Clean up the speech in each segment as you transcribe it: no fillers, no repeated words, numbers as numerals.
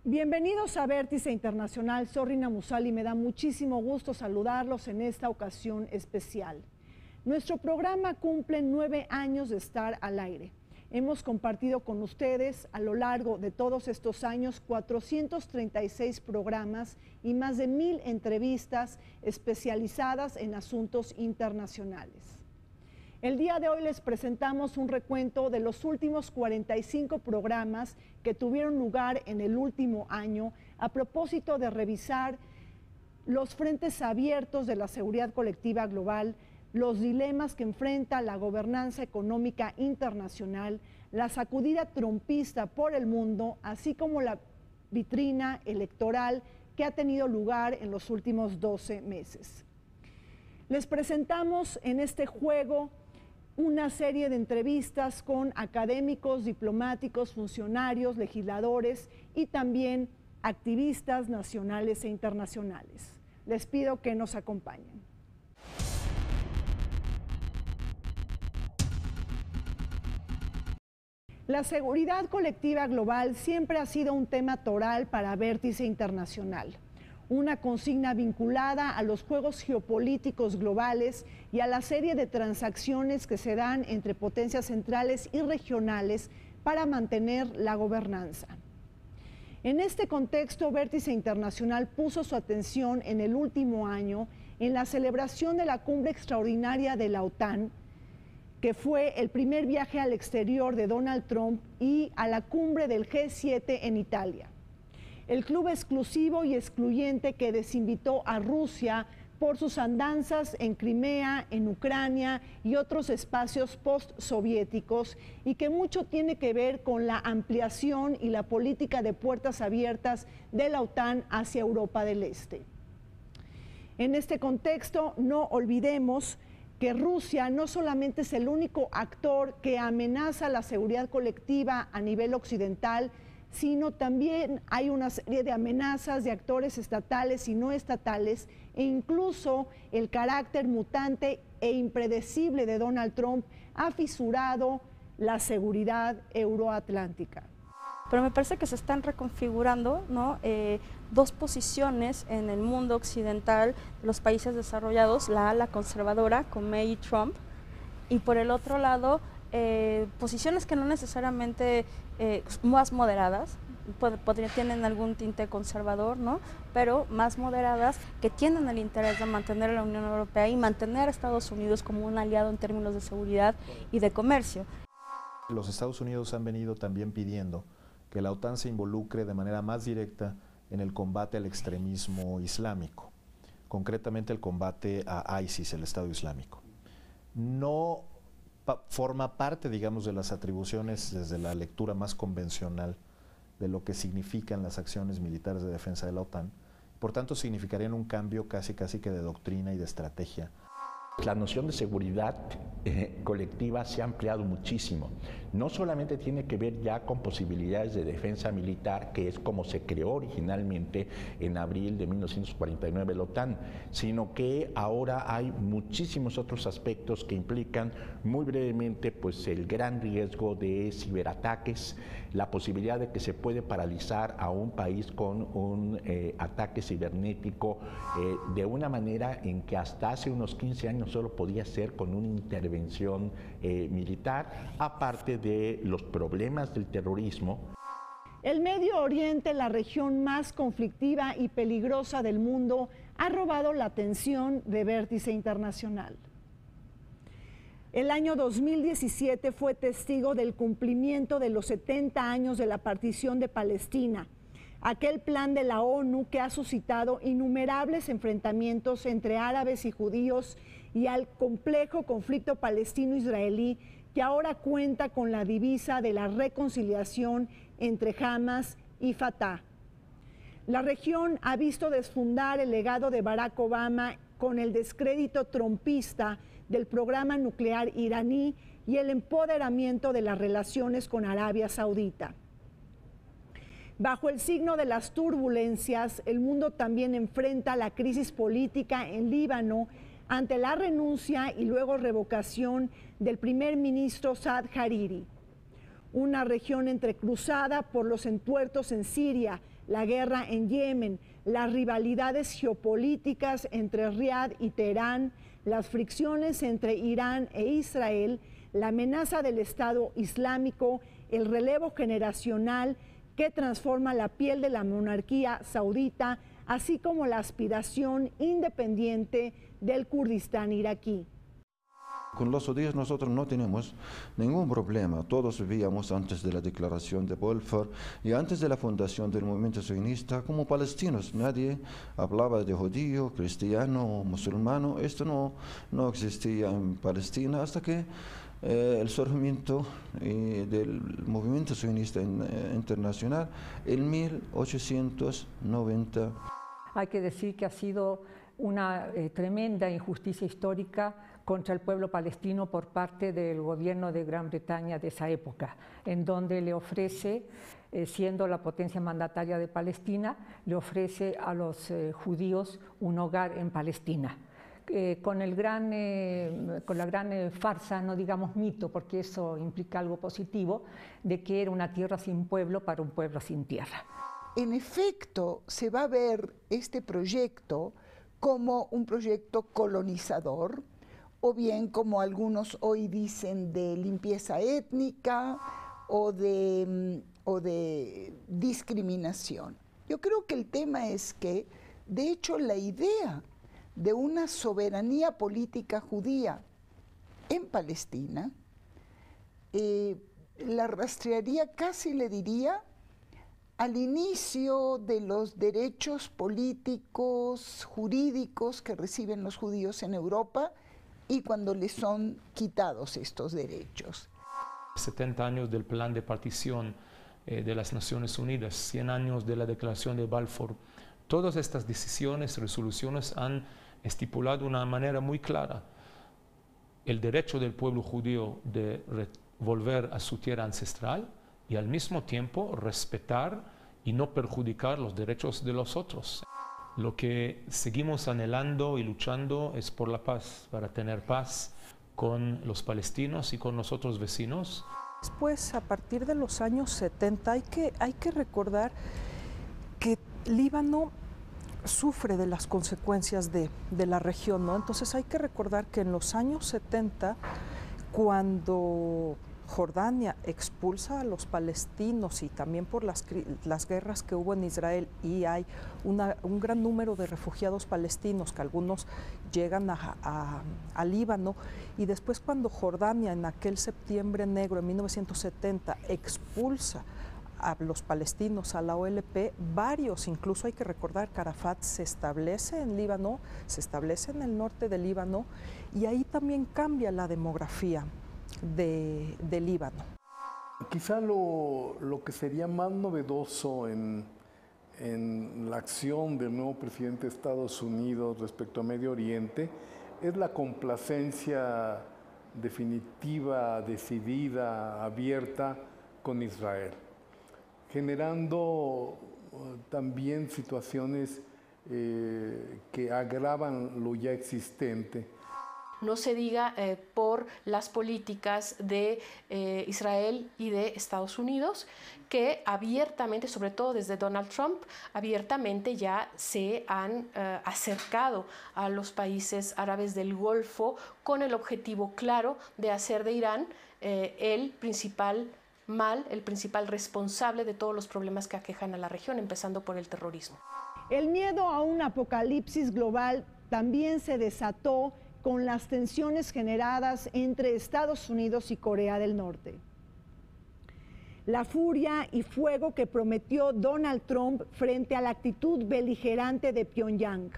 Bienvenidos a Vértice Internacional, soy Rina Musali y me da muchísimo gusto saludarlos en esta ocasión especial. Nuestro programa cumple 9 años de estar al aire. Hemos compartido con ustedes a lo largo de todos estos años 436 programas y más de 1000 entrevistas especializadas en asuntos internacionales. El día de hoy les presentamos un recuento de los últimos 45 programas que tuvieron lugar en el último año a propósito de revisar los frentes abiertos de la seguridad colectiva global, los dilemas que enfrenta la gobernanza económica internacional, la sacudida trumpista por el mundo, así como la vitrina electoral que ha tenido lugar en los últimos 12 meses. Les presentamos en este juego una serie de entrevistas con académicos, diplomáticos, funcionarios, legisladores y también activistas nacionales e internacionales. Les pido que nos acompañen. La seguridad colectiva global siempre ha sido un tema toral para Vértice Internacional, una consigna vinculada a los juegos geopolíticos globales y a la serie de transacciones que se dan entre potencias centrales y regionales para mantener la gobernanza. En este contexto, Vértice Internacional puso su atención en el último año en la celebración de la cumbre extraordinaria de la OTAN, que fue el primer viaje al exterior de Donald Trump, y a la cumbre del G7 en Italia. El club exclusivo y excluyente que desinvitó a Rusia por sus andanzas en Crimea, en Ucrania y otros espacios postsoviéticos, y que mucho tiene que ver con la ampliación y la política de puertas abiertas de la OTAN hacia Europa del Este. En este contexto, no olvidemos que Rusia no solamente es el único actor que amenaza la seguridad colectiva a nivel occidental, sino también hay una serie de amenazas de actores estatales y no estatales, e incluso el carácter mutante e impredecible de Donald Trump ha fisurado la seguridad euroatlántica. Pero me parece que se están reconfigurando, ¿no? Dos posiciones en el mundo occidental de los países desarrollados, la ala conservadora con May y Trump, y por el otro lado posiciones que no necesariamente más moderadas, tienen algún tinte conservador, ¿no? Pero más moderadas, que tienen el interés de mantener a la Unión Europea y mantener a Estados Unidos como un aliado en términos de seguridad y de comercio. Los Estados Unidos han venido también pidiendo que la OTAN se involucre de manera más directa en el combate al extremismo islámico, concretamente el combate a ISIS, el Estado Islámico. No forma parte, digamos, de las atribuciones desde la lectura más convencional de lo que significan las acciones militares de defensa de la OTAN. Por tanto, significarían un cambio casi que de doctrina y de estrategia. La noción de seguridad colectiva se ha ampliado muchísimo. No solamente tiene que ver ya con posibilidades de defensa militar, que es como se creó originalmente en abril de 1949 la OTAN, sino que ahora hay muchísimos otros aspectos que implican, muy brevemente, pues el gran riesgo de ciberataques, la posibilidad de que se puede paralizar a un país con un ataque cibernético de una manera en que hasta hace unos 15 años solo podía ser con una intervención militar, aparte de los problemas del terrorismo. El Medio Oriente, la región más conflictiva y peligrosa del mundo, ha robado la atención de Vértice Internacional. El año 2017 fue testigo del cumplimiento de los 70 años de la partición de Palestina, aquel plan de la ONU que ha suscitado innumerables enfrentamientos entre árabes y judíos y al complejo conflicto palestino-israelí, que ahora cuenta con la divisa de la reconciliación entre Hamas y Fatah. La región ha visto desfundar el legado de Barack Obama con el descrédito trumpista del programa nuclear iraní y el empoderamiento de las relaciones con Arabia Saudita. Bajo el signo de las turbulencias, el mundo también enfrenta la crisis política en Líbano ante la renuncia y luego revocación del primer ministro Saad Hariri. Una región entrecruzada por los entuertos en Siria, la guerra en Yemen, las rivalidades geopolíticas entre Riad y Teherán, las fricciones entre Irán e Israel, la amenaza del Estado Islámico, el relevo generacional que transforma la piel de la monarquía saudita, así como la aspiración independiente del Kurdistán iraquí. Con los judíos nosotros no tenemos ningún problema. Todos vivíamos antes de la declaración de Balfour y antes de la fundación del movimiento sionista como palestinos. Nadie hablaba de judío, cristiano, musulmano. Esto no existía en Palestina hasta que el surgimiento del movimiento sionista internacional en 1890. Hay que decir que ha sido una tremenda injusticia histórica contra el pueblo palestino por parte del gobierno de Gran Bretaña de esa época, en donde le ofrece, siendo la potencia mandataria de Palestina, le ofrece a los judíos un hogar en Palestina. Con la gran farsa, no digamos mito, porque eso implica algo positivo, de que era una tierra sin pueblo para un pueblo sin tierra. En efecto, se va a ver este proyecto como un proyecto colonizador, o bien como algunos hoy dicen de limpieza étnica o de discriminación. Yo creo que el tema es que, de hecho, la idea de una soberanía política judía en Palestina la rastrearía, casi le diría, al inicio de los derechos políticos, jurídicos que reciben los judíos en Europa y cuando les son quitados estos derechos. 70 años del plan de partición de las Naciones Unidas, 100 años de la declaración de Balfour. Todas estas decisiones, resoluciones han estipulado de una manera muy clara el derecho del pueblo judío de volver a su tierra ancestral y al mismo tiempo respetar y no perjudicar los derechos de los otros. Lo que seguimos anhelando y luchando es por la paz, para tener paz con los palestinos y con los otros vecinos. Después, a partir de los años 70, hay que recordar que Líbano sufre de las consecuencias de la región, ¿no? Entonces hay que recordar que en los años 70, cuando Jordania expulsa a los palestinos y también por las guerras que hubo en Israel, y hay un gran número de refugiados palestinos, que algunos llegan a Líbano, y después cuando Jordania en aquel septiembre negro en 1970 expulsa a los palestinos a la OLP, varios, incluso hay que recordar que Arafat se establece en Líbano, se establece en el norte de Líbano, y ahí también cambia la demografía de Líbano. Quizá lo que sería más novedoso en la acción del nuevo presidente de Estados Unidos respecto a Medio Oriente es la complacencia definitiva, decidida, abierta con Israel, generando también situaciones que agravan lo ya existente. No se diga por las políticas de Israel y de Estados Unidos, que abiertamente, sobre todo desde Donald Trump, abiertamente ya se han acercado a los países árabes del Golfo con el objetivo claro de hacer de Irán el principal responsable de todos los problemas que aquejan a la región, empezando por el terrorismo. El miedo a un apocalipsis global también se desató con las tensiones generadas entre Estados Unidos y Corea del Norte. La furia y fuego que prometió Donald Trump frente a la actitud beligerante de Pyongyang.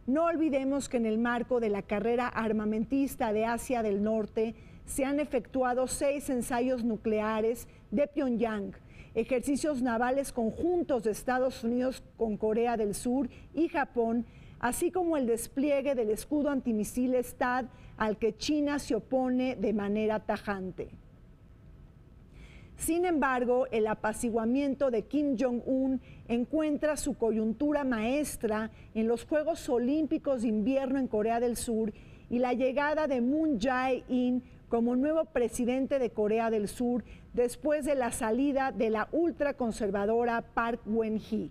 No olvidemos que en el marco de la carrera armamentista de Asia del Norte se han efectuado 6 ensayos nucleares de Pyongyang, ejercicios navales conjuntos de Estados Unidos con Corea del Sur y Japón, así como el despliegue del escudo antimisiles THAAD al que China se opone de manera tajante. Sin embargo, el apaciguamiento de Kim Jong-un encuentra su coyuntura maestra en los Juegos Olímpicos de Invierno en Corea del Sur y la llegada de Moon Jae-in como nuevo presidente de Corea del Sur después de la salida de la ultraconservadora Park Geun-hye.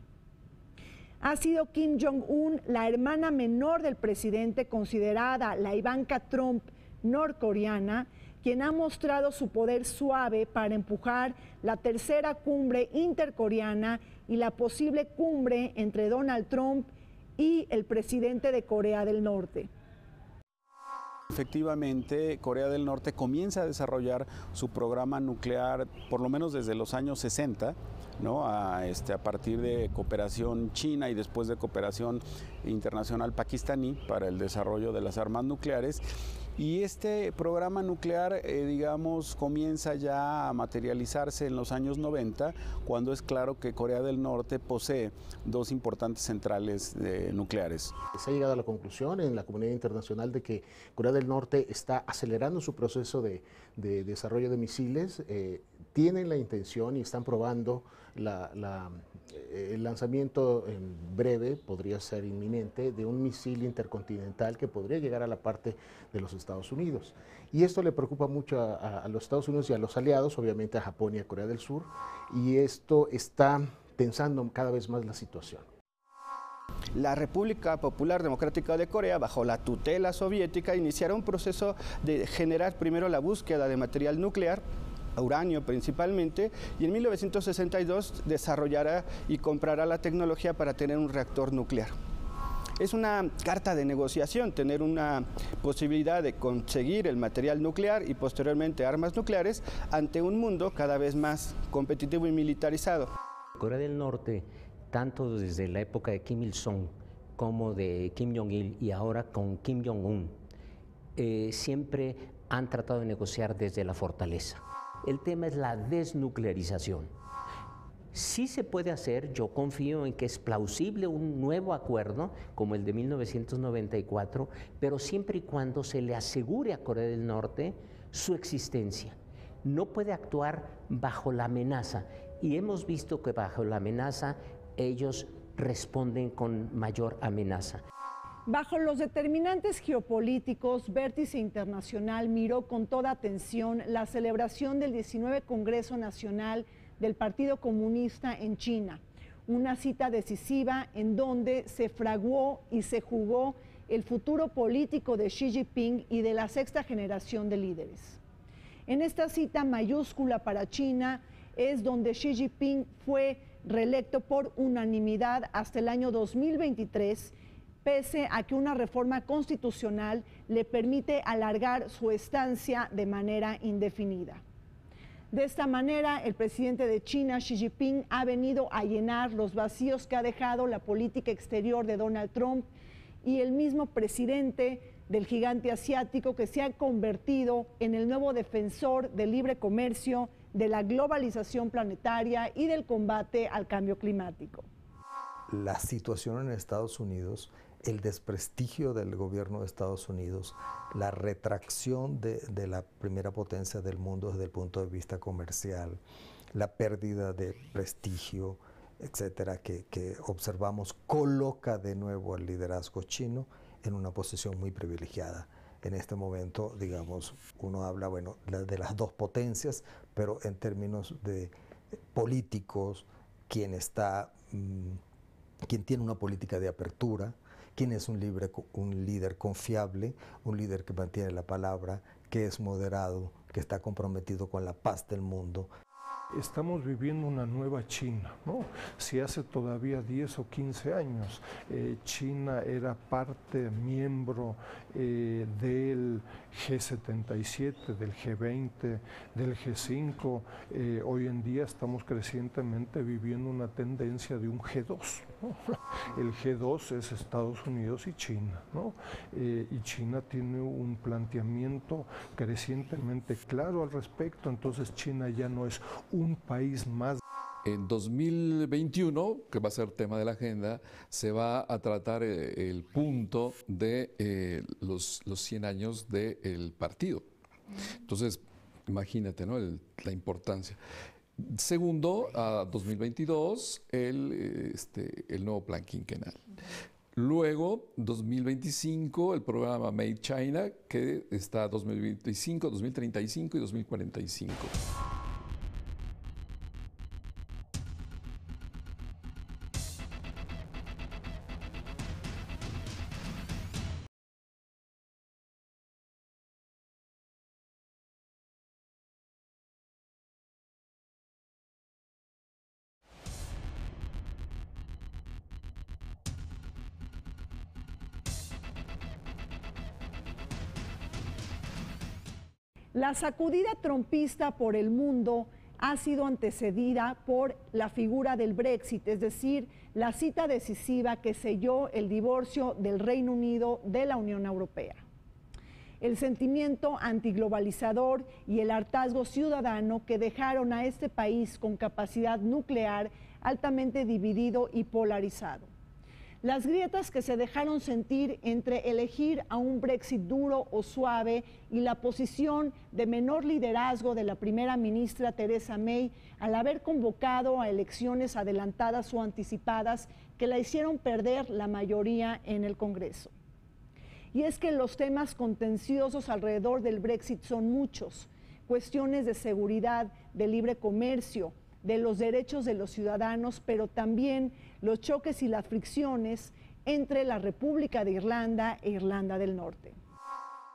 Ha sido Kim Jong-un, la hermana menor del presidente, considerada la Ivanka Trump norcoreana, quien ha mostrado su poder suave para empujar la tercera cumbre intercoreana y la posible cumbre entre Donald Trump y el presidente de Corea del Norte. Efectivamente, Corea del Norte comienza a desarrollar su programa nuclear por lo menos desde los años 60, ¿no? A partir de cooperación china y después de cooperación internacional pakistaní para el desarrollo de las armas nucleares. Y este programa nuclear, digamos, comienza ya a materializarse en los años 90, cuando es claro que Corea del Norte posee dos importantes centrales nucleares. Se ha llegado a la conclusión en la comunidad internacional de que Corea del Norte está acelerando su proceso de desarrollo de misiles, tienen la intención y están probando el lanzamiento en breve, podría ser inminente, de un misil intercontinental que podría llegar a la parte de los Estados Unidos. Y esto le preocupa mucho a los Estados Unidos y a los aliados, obviamente a Japón y a Corea del Sur, y esto está tensando cada vez más la situación. La República Popular Democrática de Corea, bajo la tutela soviética, iniciará un proceso de generar primero la búsqueda de material nuclear, uranio principalmente, y en 1962 desarrollará y comprará la tecnología para tener un reactor nuclear. Es una carta de negociación tener una posibilidad de conseguir el material nuclear y posteriormente armas nucleares ante un mundo cada vez más competitivo y militarizado. Corea del Norte, tanto desde la época de Kim Il-sung como de Kim Jong-il y ahora con Kim Jong-un, siempre han tratado de negociar desde la fortaleza. El tema es la desnuclearización. Sí se puede hacer, yo confío en que es plausible un nuevo acuerdo como el de 1994, pero siempre y cuando se le asegure a Corea del Norte su existencia. No puede actuar bajo la amenaza, y hemos visto que bajo la amenaza ellos responden con mayor amenaza. Bajo los determinantes geopolíticos, Vértice Internacional miró con toda atención la celebración del 19 Congreso Nacional del Partido Comunista en China, una cita decisiva en donde se fraguó y se jugó el futuro político de Xi Jinping y de la sexta generación de líderes. En esta cita mayúscula para China es donde Xi Jinping fue reelecto por unanimidad hasta el año 2023, pese a que una reforma constitucional le permite alargar su estancia de manera indefinida. De esta manera, el presidente de China, Xi Jinping, ha venido a llenar los vacíos que ha dejado la política exterior de Donald Trump y el mismo presidente del gigante asiático, que se ha convertido en el nuevo defensor del libre comercio, de la globalización planetaria y del combate al cambio climático. La situación en Estados Unidos, el desprestigio del gobierno de Estados Unidos, la retracción de la primera potencia del mundo desde el punto de vista comercial, la pérdida de prestigio, etcétera, que observamos, coloca de nuevo al liderazgo chino en una posición muy privilegiada. En este momento, digamos, uno habla, bueno, de las dos potencias, pero en términos de políticos, quien tiene una política de apertura, quien es un líder confiable, un líder que mantiene la palabra, que es moderado, que está comprometido con la paz del mundo. Estamos viviendo una nueva China, ¿no? Si hace todavía 10 o 15 años China era parte, miembro del G77, del G20, del G5, hoy en día estamos crecientemente viviendo una tendencia de un G2, ¿no? El G2 es Estados Unidos y China, ¿no? Y China tiene un planteamiento crecientemente claro al respecto, entonces China ya no es un país más. En 2021, que va a ser tema de la agenda, se va a tratar el punto de los 100 años del partido. Entonces, imagínate, ¿no? La importancia. Segundo, a 2022, el nuevo plan quinquenal. Luego, 2025, el programa Made China, que está 2025, 2035 y 2045. La sacudida trumpista por el mundo ha sido antecedida por la figura del Brexit, es decir, la cita decisiva que selló el divorcio del Reino Unido de la Unión Europea. El sentimiento antiglobalizador y el hartazgo ciudadano que dejaron a este país con capacidad nuclear altamente dividido y polarizado. Las grietas que se dejaron sentir entre elegir a un Brexit duro o suave y la posición de menor liderazgo de la primera ministra Theresa May al haber convocado a elecciones adelantadas o anticipadas que la hicieron perder la mayoría en el Congreso. Y es que los temas contenciosos alrededor del Brexit son muchos: cuestiones de seguridad, de libre comercio, de los derechos de los ciudadanos, pero también los choques y las fricciones entre la República de Irlanda e Irlanda del Norte.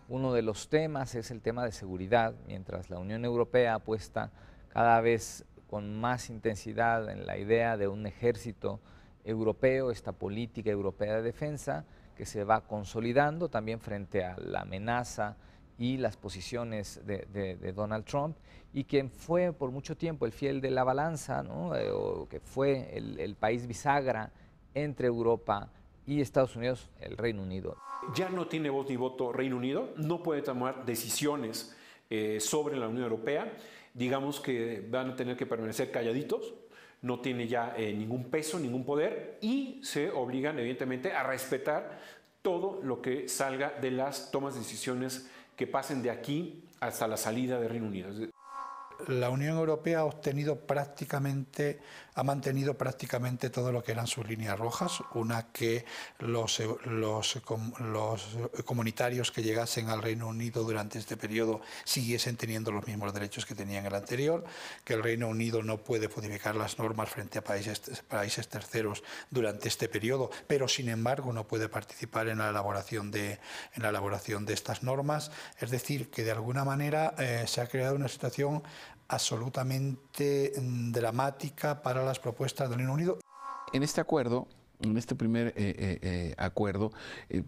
Uno de los temas es el tema de seguridad, mientras la Unión Europea apuesta cada vez con más intensidad en la idea de un ejército europeo, esta política europea de defensa que se va consolidando también frente a la amenaza y las posiciones de Donald Trump, y quien fue por mucho tiempo el fiel de la balanza, ¿no? O que fue el país bisagra entre Europa y Estados Unidos, el Reino Unido. Ya no tiene voz ni voto Reino Unido, no puede tomar decisiones sobre la Unión Europea, digamos que van a tener que permanecer calladitos, no tiene ya ningún peso, ningún poder, y se obligan evidentemente a respetar todo lo que salga de las tomas de decisiones que pasen de aquí hasta la salida del Reino Unido. La Unión Europea ha mantenido prácticamente todo lo que eran sus líneas rojas. Una, que los comunitarios que llegasen al Reino Unido durante este periodo siguiesen teniendo los mismos derechos que tenían el anterior, que el Reino Unido no puede modificar las normas frente a países terceros durante este periodo, pero sin embargo no puede participar en la elaboración de estas normas. Es decir, que de alguna manera se ha creado una situación absolutamente dramática para las propuestas del Reino Unido. En este acuerdo, en este primer acuerdo,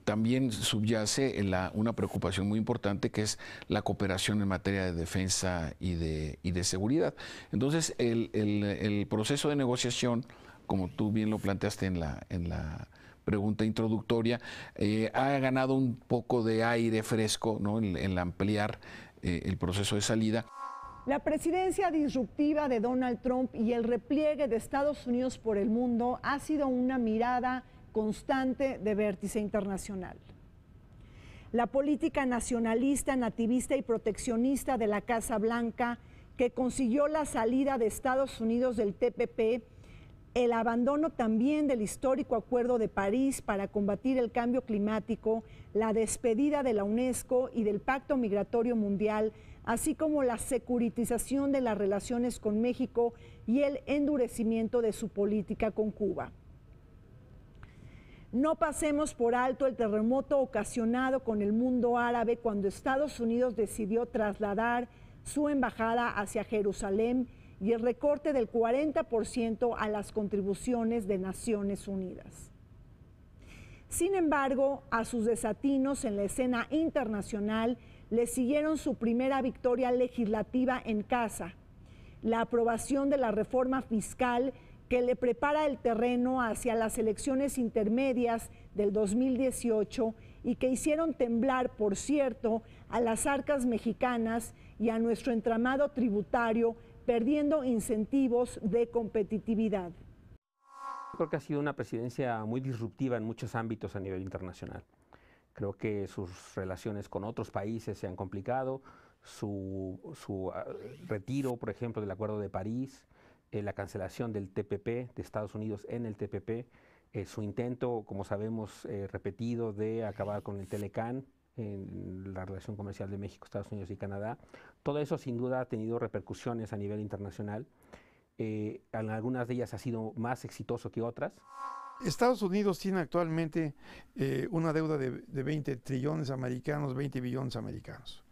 también subyace una preocupación muy importante, que es la cooperación en materia de defensa y de seguridad. Entonces, el proceso de negociación, como tú bien lo planteaste en la pregunta introductoria, ha ganado un poco de aire fresco, ¿no? en ampliar el proceso de salida. La presidencia disruptiva de Donald Trump y el repliegue de Estados Unidos por el mundo ha sido una mirada constante de vértice internacional. La política nacionalista, nativista y proteccionista de la Casa Blanca, que consiguió la salida de Estados Unidos del TPP, el abandono también del histórico Acuerdo de París para combatir el cambio climático, la despedida de la UNESCO y del Pacto Migratorio Mundial, así como la securitización de las relaciones con México y el endurecimiento de su política con Cuba. No pasemos por alto el terremoto ocasionado con el mundo árabe cuando Estados Unidos decidió trasladar su embajada hacia Jerusalén y el recorte del 40% a las contribuciones de Naciones Unidas. Sin embargo, a sus desatinos en la escena internacional le siguieron su primera victoria legislativa en casa, la aprobación de la reforma fiscal que le prepara el terreno hacia las elecciones intermedias del 2018 y que hicieron temblar, por cierto, a las arcas mexicanas y a nuestro entramado tributario, perdiendo incentivos de competitividad. Creo que ha sido una presidencia muy disruptiva en muchos ámbitos a nivel internacional. Creo que sus relaciones con otros países se han complicado, su retiro, por ejemplo, del Acuerdo de París, la cancelación del TPP, de Estados Unidos en el TPP, su intento, como sabemos, repetido de acabar con el Telecán en la relación comercial de México, Estados Unidos y Canadá. Todo eso sin duda ha tenido repercusiones a nivel internacional. En algunas de ellas ha sido más exitoso que otras. Estados Unidos tiene actualmente una deuda de 20 trillones americanos, 20 billones americanos.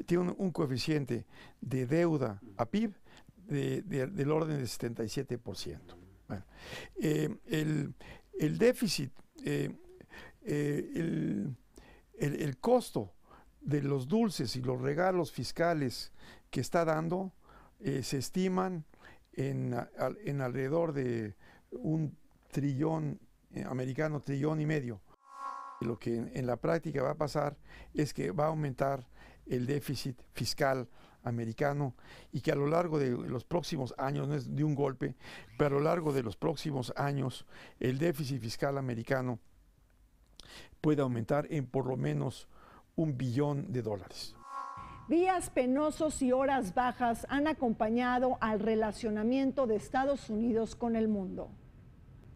Tiene un coeficiente de deuda a PIB del orden del 77%. Bueno, el déficit, el costo de los dulces y los regalos fiscales que está dando se estiman en alrededor de un trillón americano, trillón y medio. Lo que en la práctica va a pasar es que va a aumentar el déficit fiscal americano y que a lo largo de los próximos años, no es de un golpe, pero a lo largo de los próximos años el déficit fiscal americano puede aumentar en por lo menos $1 billón. Días penosos y horas bajas han acompañado al relacionamiento de Estados Unidos con el mundo.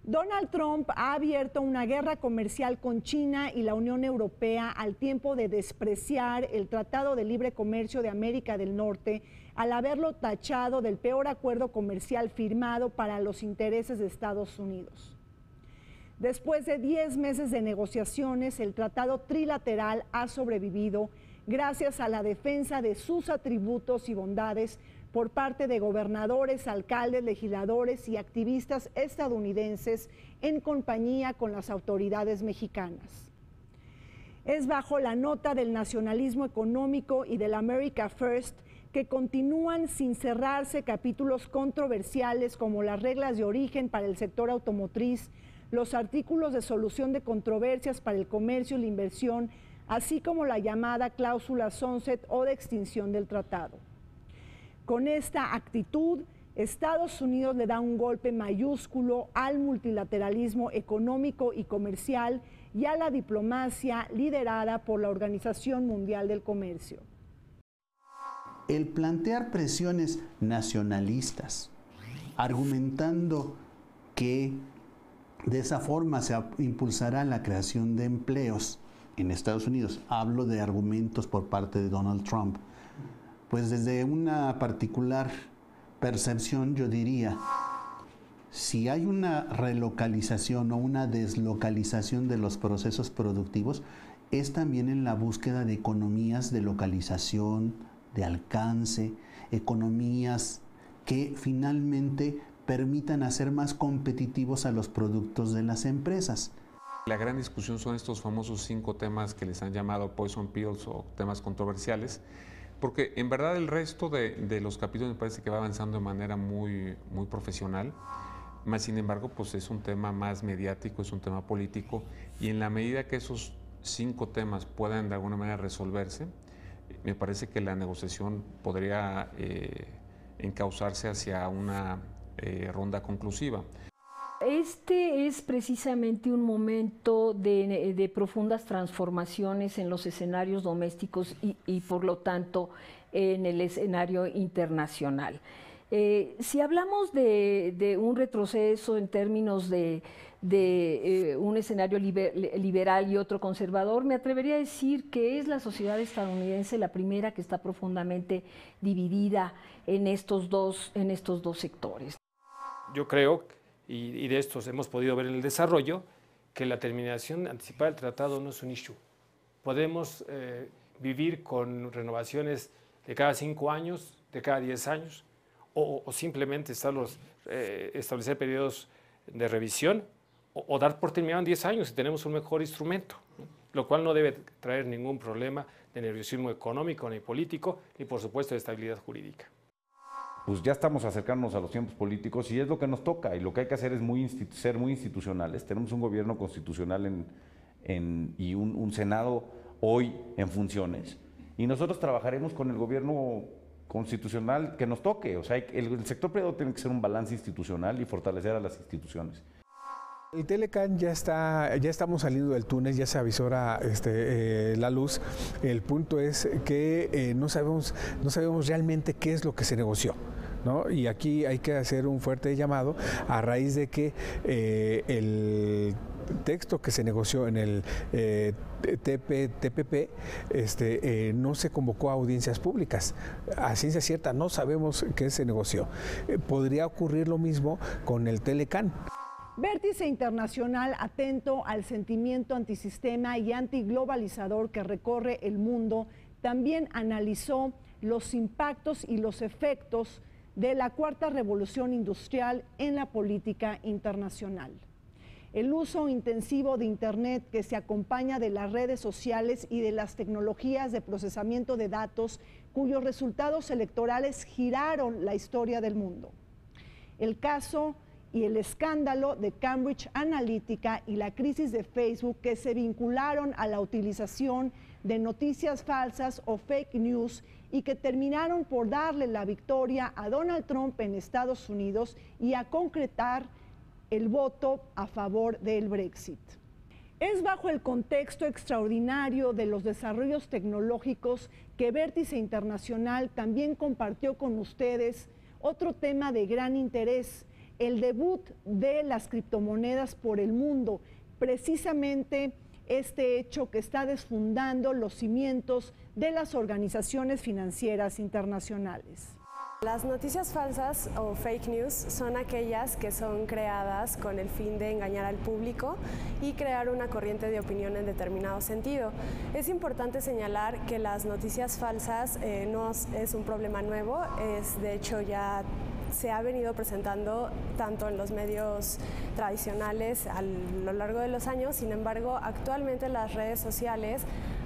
Donald Trump ha abierto una guerra comercial con China y la Unión Europea al tiempo de despreciar el Tratado de Libre Comercio de América del Norte al haberlo tachado del peor acuerdo comercial firmado para los intereses de Estados Unidos. Después de 10 meses de negociaciones, el tratado trilateral ha sobrevivido gracias a la defensa de sus atributos y bondades por parte de gobernadores, alcaldes, legisladores y activistas estadounidenses en compañía con las autoridades mexicanas. Es bajo la nota del nacionalismo económico y del America First que continúan sin cerrarse capítulos controversiales como las reglas de origen para el sector automotriz, los artículos de solución de controversias para el comercio y la inversión, así como la llamada cláusula sunset o de extinción del tratado. Con esta actitud, Estados Unidos le da un golpe mayúsculo al multilateralismo económico y comercial y a la diplomacia liderada por la Organización Mundial del Comercio. El plantear presiones nacionalistas, argumentando que de esa forma se impulsará la creación de empleos en Estados Unidos, hablo de argumentos por parte de Donald Trump, pues desde una particular percepción yo diría, si hay una relocalización o una deslocalización de los procesos productivos, es también en la búsqueda de economías de localización, de alcance, economías que finalmente permitan hacer más competitivos a los productos de las empresas. La gran discusión son estos famosos 5 temas que les han llamado poison pills o temas controversiales, porque en verdad el resto de los capítulos me parece que va avanzando de manera muy profesional, más sin embargo pues es un tema más mediático, es un tema político, y en la medida que esos 5 temas puedan de alguna manera resolverse, me parece que la negociación podría encauzarse hacia una ronda conclusiva. Este es precisamente un momento de profundas transformaciones en los escenarios domésticos y por lo tanto en el escenario internacional. Si hablamos de un retroceso en términos de un escenario liberal y otro conservador, me atrevería a decir que es la sociedad estadounidense la primera que está profundamente dividida en estos dos sectores. Yo creo, y de estos hemos podido ver en el desarrollo, que la terminación anticipada del tratado no es un issue. Podemos vivir con renovaciones de cada 5 años, de cada 10 años, o simplemente establecer periodos de revisión, o dar por terminado en 10 años si tenemos un mejor instrumento, ¿no? Lo cual no debe traer ningún problema de nerviosismo económico ni político, ni por supuesto de estabilidad jurídica. Pues ya estamos acercándonos a los tiempos políticos y es lo que nos toca, y lo que hay que hacer es ser muy institucionales. Tenemos un gobierno constitucional y un Senado hoy en funciones, y nosotros trabajaremos con el gobierno constitucional que nos toque. O sea, el sector privado tiene que ser un balance institucional y fortalecer a las instituciones. El Telecán ya estamos saliendo del túnel, ya se avisora la luz. El punto es que no sabemos realmente qué es lo que se negoció. ¿no? Y aquí hay que hacer un fuerte llamado a raíz de que el texto que se negoció en el TPP no se convocó a audiencias públicas. A ciencia cierta no sabemos qué se negoció. Podría ocurrir lo mismo con el Telecán. Vértice Internacional, atento al sentimiento antisistema y antiglobalizador que recorre el mundo, también analizó los impactos y los efectos de la cuarta revolución industrial en la política internacional. El uso intensivo de Internet, que se acompaña de las redes sociales y de las tecnologías de procesamiento de datos, cuyos resultados electorales giraron la historia del mundo. El caso y el escándalo de Cambridge Analytica y la crisis de Facebook, que se vincularon a la utilización de noticias falsas o fake news y que terminaron por darle la victoria a Donald Trump en Estados Unidos y a concretar el voto a favor del Brexit. Es bajo el contexto extraordinario de los desarrollos tecnológicos que Vértice Internacional también compartió con ustedes otro tema de gran interés, el debut de las criptomonedas por el mundo, precisamente este hecho que está desfundando los cimientos de las organizaciones financieras internacionales. Las noticias falsas o fake news son aquellas que son creadas con el fin de engañar al público y crear una corriente de opinión en determinado sentido. Es importante señalar que las noticias falsas no es un problema nuevo, de hecho ya se ha venido presentando tanto en los medios tradicionales a lo largo de los años. Sin embargo, actualmente las redes sociales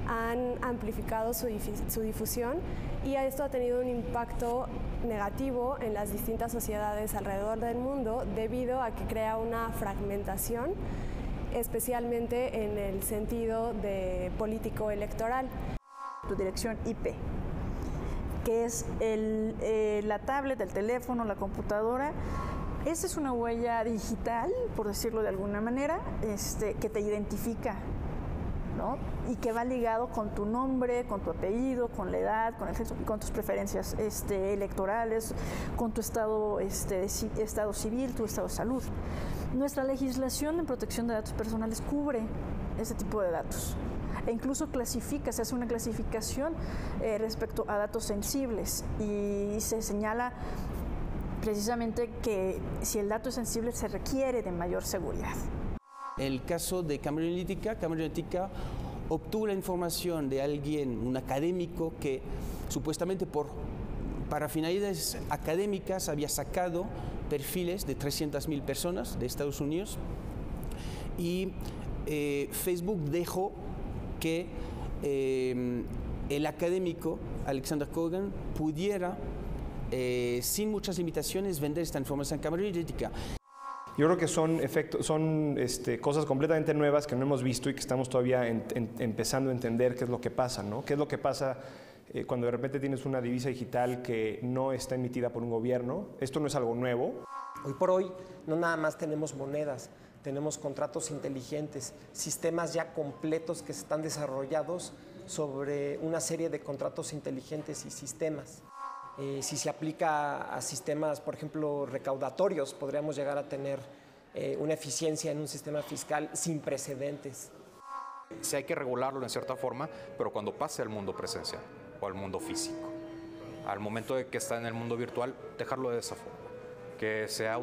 han amplificado su difusión y esto ha tenido un impacto negativo en las distintas sociedades alrededor del mundo debido a que crea una fragmentación, especialmente en el sentido de político-electoral. Tu dirección IP, que es la tablet, el teléfono, la computadora. Esa es una huella digital, por decirlo de alguna manera, que te identifica, ¿no? Y que va ligado con tu nombre, con tu apellido, con la edad, con el sexo, con tus preferencias electorales, con tu estado civil, tu estado de salud. Nuestra legislación en protección de datos personales cubre ese tipo de datos. E incluso se hace una clasificación respecto a datos sensibles y se señala precisamente que si el dato es sensible se requiere de mayor seguridad. El caso de Cambridge Analytica obtuvo la información de alguien, un académico, que supuestamente para finalidades académicas había sacado perfiles de 300.000 personas de Estados Unidos y Facebook dejó que el académico Alexander Kogan pudiera, sin muchas limitaciones, vender esta información en Cambridge Analytica. Yo creo que son cosas completamente nuevas que no hemos visto y que estamos todavía empezando a entender qué es lo que pasa, ¿no? ¿Qué es lo que pasa cuando de repente tienes una divisa digital que no está emitida por un gobierno? Esto no es algo nuevo. Hoy por hoy no nada más tenemos monedas, tenemos contratos inteligentes, sistemas ya completos que están desarrollados sobre una serie de contratos inteligentes y sistemas. Si se aplica a sistemas, por ejemplo, recaudatorios, podríamos llegar a tener una eficiencia en un sistema fiscal sin precedentes. Sí hay que regularlo en cierta forma, pero cuando pase al mundo presencial o al mundo físico. Al momento de que está en el mundo virtual, dejarlo de esa forma. Que sea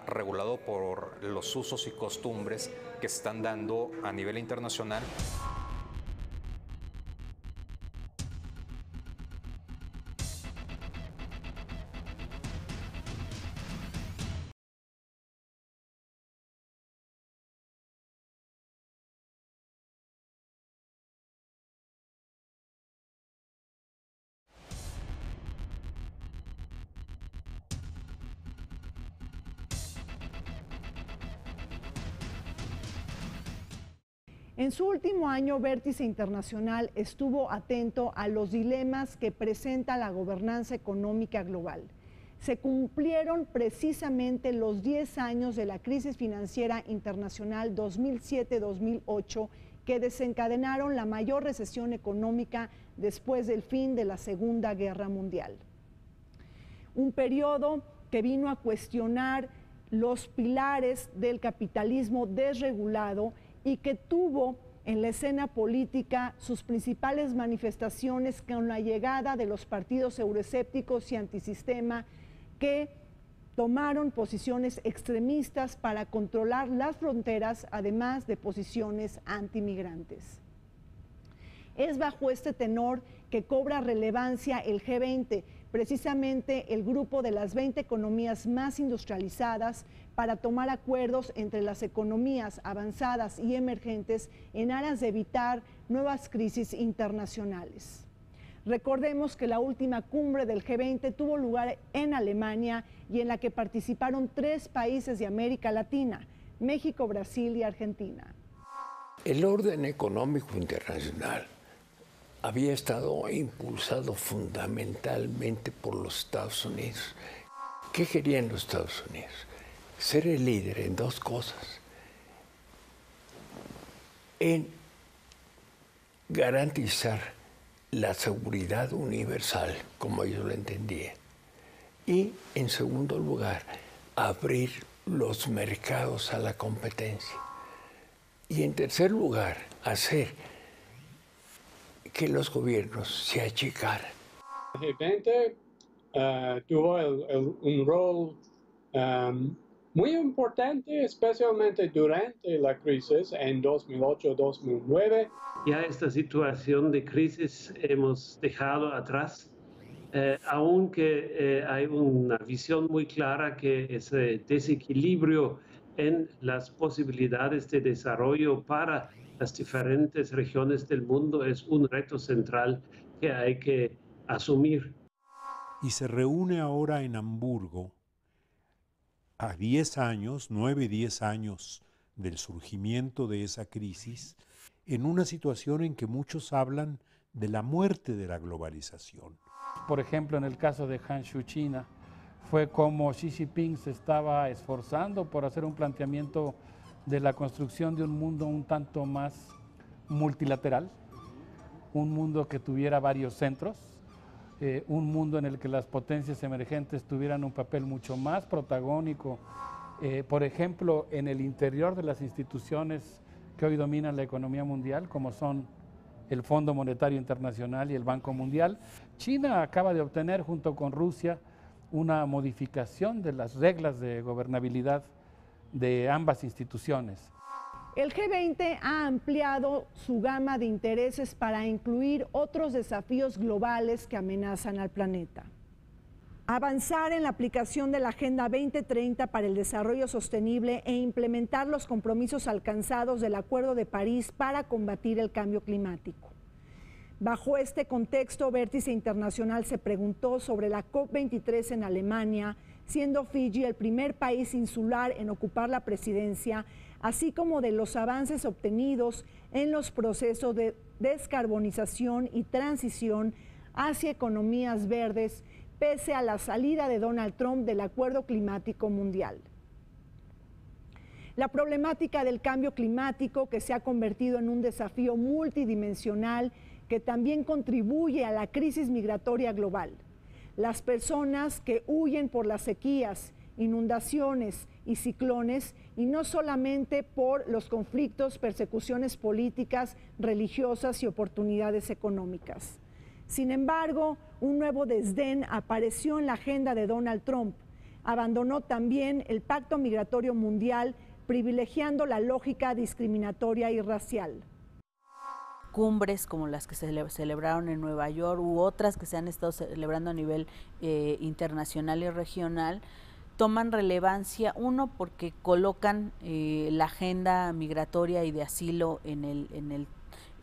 regulado por los usos y costumbres que se están dando a nivel internacional. En su último año, Vértice Internacional estuvo atento a los dilemas que presenta la gobernanza económica global. Se cumplieron precisamente los 10 años de la crisis financiera internacional 2007-2008, que desencadenaron la mayor recesión económica después del fin de la Segunda Guerra Mundial. un periodo que vino a cuestionar los pilares del capitalismo desregulado y que tuvo en la escena política sus principales manifestaciones con la llegada de los partidos euroescépticos y antisistema que tomaron posiciones extremistas para controlar las fronteras, además de posiciones antimigrantes. Es bajo este tenor que cobra relevancia el G20, precisamente el grupo de las 20 economías más industrializadas, para tomar acuerdos entre las economías avanzadas y emergentes en aras de evitar nuevas crisis internacionales. Recordemos que la última cumbre del G20 tuvo lugar en Alemania y en la que participaron 3 países de América Latina: México, Brasil y Argentina. El orden económico internacional había estado impulsado fundamentalmente por los Estados Unidos. ¿Qué querían los Estados Unidos? Ser el líder en 2 cosas: en garantizar la seguridad universal, como ellos lo entendían, y en segundo lugar, abrir los mercados a la competencia, y en tercer lugar, hacer que los gobiernos se achicaran. El G20 tuvo un rol muy importante, especialmente durante la crisis en 2008-2009. Ya esta situación de crisis hemos dejado atrás, aunque hay una visión muy clara que ese desequilibrio en las posibilidades de desarrollo para las diferentes regiones del mundo es un reto central que hay que asumir. Y se reúne ahora en Hamburgo, a 10 años, 9-10 años del surgimiento de esa crisis, en una situación en que muchos hablan de la muerte de la globalización. Por ejemplo, en el caso de Hangzhou, China, fue como Xi Jinping se estaba esforzando por hacer un planteamiento de la construcción de un mundo un tanto más multilateral, un mundo que tuviera varios centros, un mundo en el que las potencias emergentes tuvieran un papel mucho más protagónico, por ejemplo, en el interior de las instituciones que hoy dominan la economía mundial, como son el Fondo Monetario Internacional y el Banco Mundial. China acaba de obtener, junto con Rusia, una modificación de las reglas de gobernabilidad de ambas instituciones. El G20 ha ampliado su gama de intereses para incluir otros desafíos globales que amenazan al planeta. Avanzar en la aplicación de la Agenda 2030 para el desarrollo sostenible e implementar los compromisos alcanzados del Acuerdo de París para combatir el cambio climático. Bajo este contexto, Vértice Internacional se preguntó sobre la COP23 en Alemania, siendo Fiji el primer país insular en ocupar la presidencia, así como de los avances obtenidos en los procesos de descarbonización y transición hacia economías verdes, pese a la salida de Donald Trump del Acuerdo Climático Mundial. La problemática del cambio climático, que se ha convertido en un desafío multidimensional que también contribuye a la crisis migratoria global. Las personas que huyen por las sequías, inundaciones y ciclones, y no solamente por los conflictos, persecuciones políticas, religiosas y oportunidades económicas. Sin embargo, un nuevo desdén apareció en la agenda de Donald Trump. Abandonó también el Pacto Migratorio Mundial, privilegiando la lógica discriminatoria y racial. Cumbres como las que se celebraron en Nueva York u otras que se han estado celebrando a nivel internacional y regional, toman relevancia, uno, porque colocan la agenda migratoria y de asilo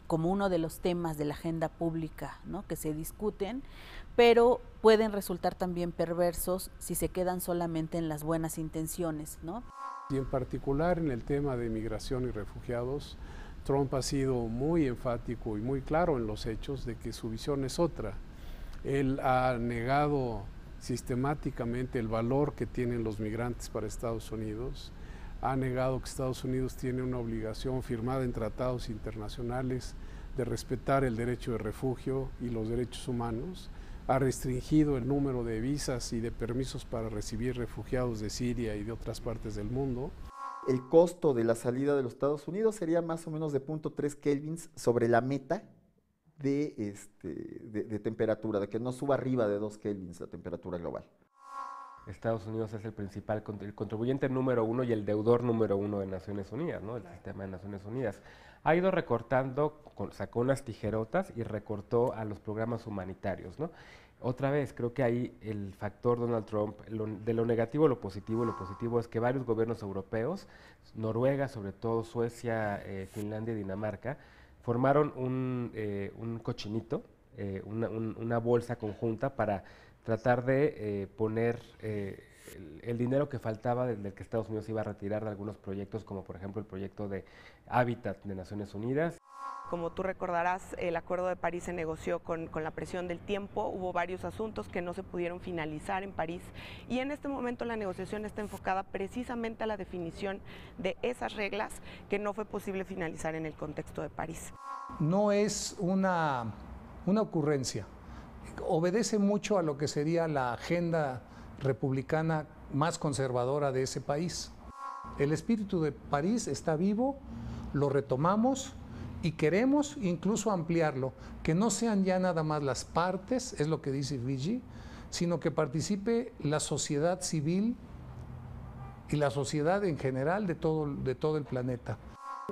como uno de los temas de la agenda pública, ¿no?, que se discuten, pero pueden resultar también perversos si se quedan solamente en las buenas intenciones, ¿no? Y en particular en el tema de migración y refugiados, Trump ha sido muy enfático y muy claro en los hechos de que su visión es otra. Él ha negado sistemáticamente el valor que tienen los migrantes para Estados Unidos, ha negado que Estados Unidos tiene una obligación firmada en tratados internacionales de respetar el derecho de refugio y los derechos humanos, ha restringido el número de visas y de permisos para recibir refugiados de Siria y de otras partes del mundo. El costo de la salida de los Estados Unidos sería más o menos de 0.3 kelvins sobre la meta de temperatura, de que no suba arriba de 2 kelvins la temperatura global. Estados Unidos es el principal, el contribuyente número 1 y el deudor número 1 de Naciones Unidas, ¿no? El sistema de Naciones Unidas. Ha ido recortando, sacó unas tijerotas y recortó a los programas humanitarios, ¿no? Otra vez, creo que ahí el factor Donald Trump, de lo negativo a lo positivo es que varios gobiernos europeos, Noruega, sobre todo Suecia, Finlandia y Dinamarca, formaron un cochinito, una bolsa conjunta para tratar de poner el dinero que faltaba del que Estados Unidos iba a retirar de algunos proyectos, como por ejemplo el proyecto de Hábitat de Naciones Unidas. Como tú recordarás, el Acuerdo de París se negoció con la presión del tiempo, hubo varios asuntos que no se pudieron finalizar en París y en este momento la negociación está enfocada precisamente a la definición de esas reglas que no fue posible finalizar en el contexto de París. No es una ocurrencia, obedece mucho a lo que sería la agenda republicana más conservadora de ese país. El espíritu de París está vivo, lo retomamos y queremos incluso ampliarlo, que no sean ya nada más las partes, es lo que dice Vigi, sino que participe la sociedad civil y la sociedad en general de todo el planeta.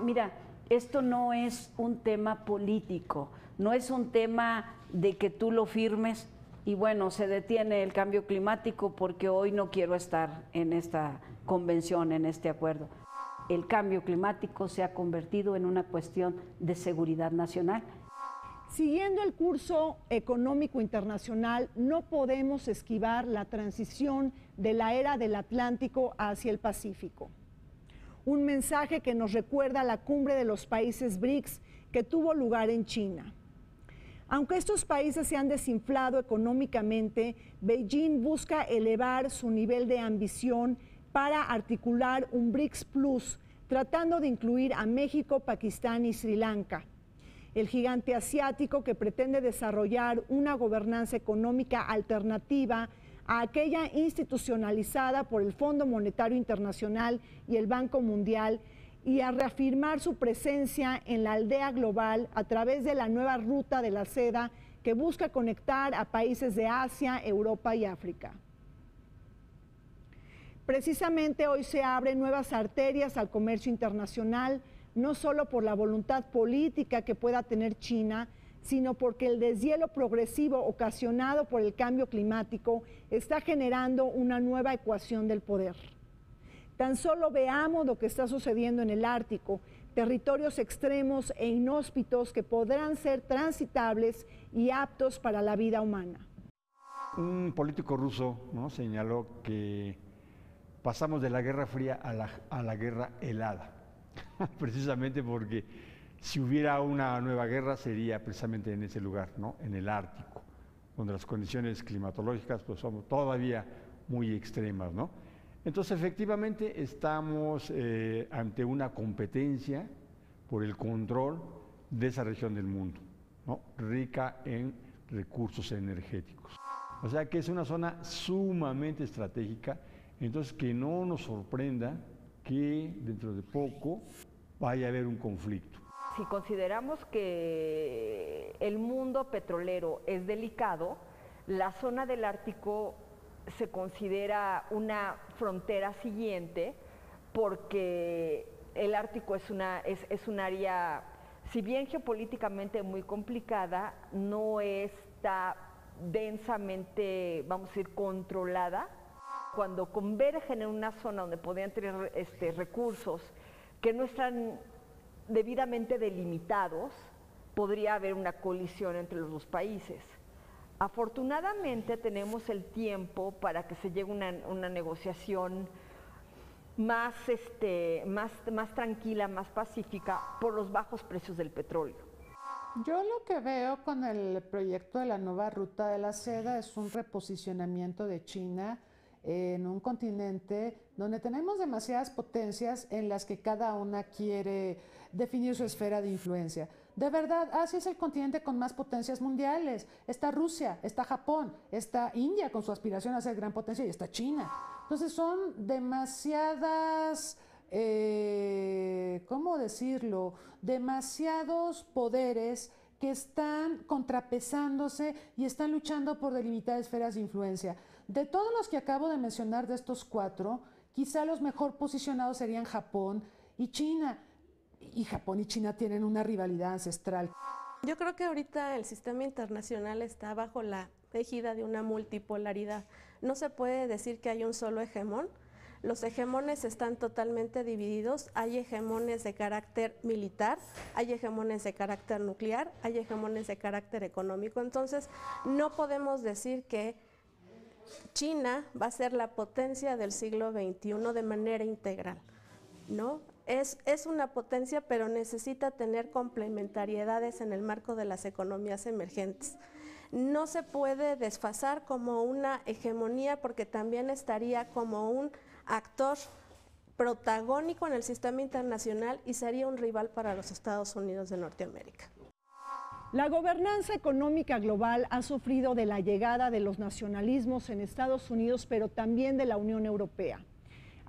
Mira, esto no es un tema político, no es un tema de que tú lo firmes y bueno, se detiene el cambio climático porque hoy no quiero estar en esta convención, en este acuerdo. El cambio climático se ha convertido en una cuestión de seguridad nacional. Siguiendo el curso económico internacional, no podemos esquivar la transición de la era del Atlántico hacia el Pacífico. Un mensaje que nos recuerda a la cumbre de los países BRICS que tuvo lugar en China. Aunque estos países se han desinflado económicamente, Beijing busca elevar su nivel de ambición para articular un BRICS Plus, tratando de incluir a México, Pakistán y Sri Lanka. El gigante asiático que pretende desarrollar una gobernanza económica alternativa a aquella institucionalizada por el Fondo Monetario Internacional y el Banco Mundial, y a reafirmar su presencia en la aldea global a través de la nueva ruta de la seda que busca conectar a países de Asia, Europa y África. Precisamente hoy se abren nuevas arterias al comercio internacional, no solo por la voluntad política que pueda tener China, sino porque el deshielo progresivo ocasionado por el cambio climático está generando una nueva ecuación del poder. Tan solo veamos lo que está sucediendo en el Ártico, territorios extremos e inhóspitos que podrán ser transitables y aptos para la vida humana. Un político ruso, ¿no?, señaló que pasamos de la Guerra Fría a la Guerra Helada, precisamente porque si hubiera una nueva guerra sería precisamente en ese lugar, ¿no?, en el Ártico, donde las condiciones climatológicas pues, son todavía muy extremas, ¿no? Entonces, efectivamente, estamos ante una competencia por el control de esa región del mundo, ¿no?, rica en recursos energéticos. O sea que es una zona sumamente estratégica, entonces que no nos sorprenda que dentro de poco vaya a haber un conflicto. Si consideramos que el mundo petrolero es delicado, la zona del Ártico se considera una frontera siguiente porque el Ártico es un área, si bien geopolíticamente muy complicada, no está densamente, vamos a decir, controlada. Cuando convergen en una zona donde podrían tener recursos que no están debidamente delimitados, podría haber una colisión entre los dos países. Afortunadamente tenemos el tiempo para que se llegue a una negociación más tranquila, más pacífica, por los bajos precios del petróleo. Yo lo que veo con el proyecto de la nueva ruta de la seda es un reposicionamiento de China en un continente donde tenemos demasiadas potencias en las que cada una quiere definir su esfera de influencia. De verdad, Asia es el continente con más potencias mundiales. Está Rusia, está Japón, está India con su aspiración a ser gran potencia y está China. Entonces son demasiadas, ¿cómo decirlo? Demasiados poderes que están contrapesándose y están luchando por delimitar esferas de influencia. De todos los que acabo de mencionar, de estos 4, quizá los mejor posicionados serían Japón y China. Y Japón y China tienen una rivalidad ancestral. Yo creo que ahorita el sistema internacional está bajo la égida de una multipolaridad. No se puede decir que hay un solo hegemón. Los hegemones están totalmente divididos. Hay hegemones de carácter militar, hay hegemones de carácter nuclear, hay hegemones de carácter económico. Entonces, no podemos decir que China va a ser la potencia del siglo XXI de manera integral, ¿no? Es una potencia, pero necesita tener complementariedades en el marco de las economías emergentes. No se puede desfasar como una hegemonía porque también estaría como un actor protagónico en el sistema internacional y sería un rival para los Estados Unidos de Norteamérica. La gobernanza económica global ha sufrido de la llegada de los nacionalismos en Estados Unidos, pero también de la Unión Europea.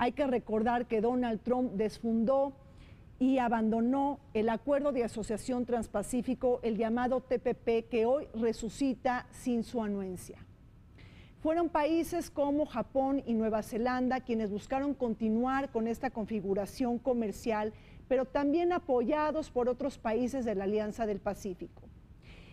Hay que recordar que Donald Trump desfundó y abandonó el Acuerdo de Asociación Transpacífico, el llamado TPP, que hoy resucita sin su anuencia. Fueron países como Japón y Nueva Zelanda quienes buscaron continuar con esta configuración comercial, pero también apoyados por otros países de la Alianza del Pacífico.